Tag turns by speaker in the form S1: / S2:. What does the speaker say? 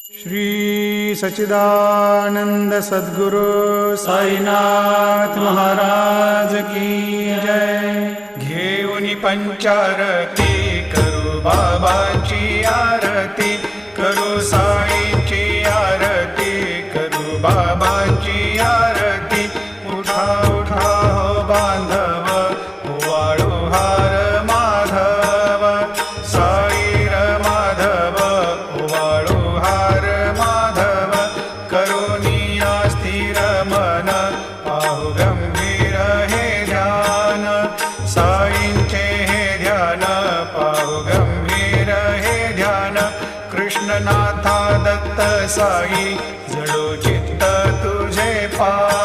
S1: श्री सच्चिदानंद सद्गुरु साईनाथ महाराज की जय। घेऊन पंचारती करू बाबाची आरती, करू साईची आरती, करू बाबाची आरती। उठा उठा हो बांधव, वाळू हार माधव, साई र माधव, वाळू हार माधव। करुणिया स्थिर मन, पाहु गंभीर हे ध्यान, साईंचे हे ध्यान, पाहु गंभीर हे ध्यान। कृष्णनाथा दत्त साई, जडो चित्त तुझे पा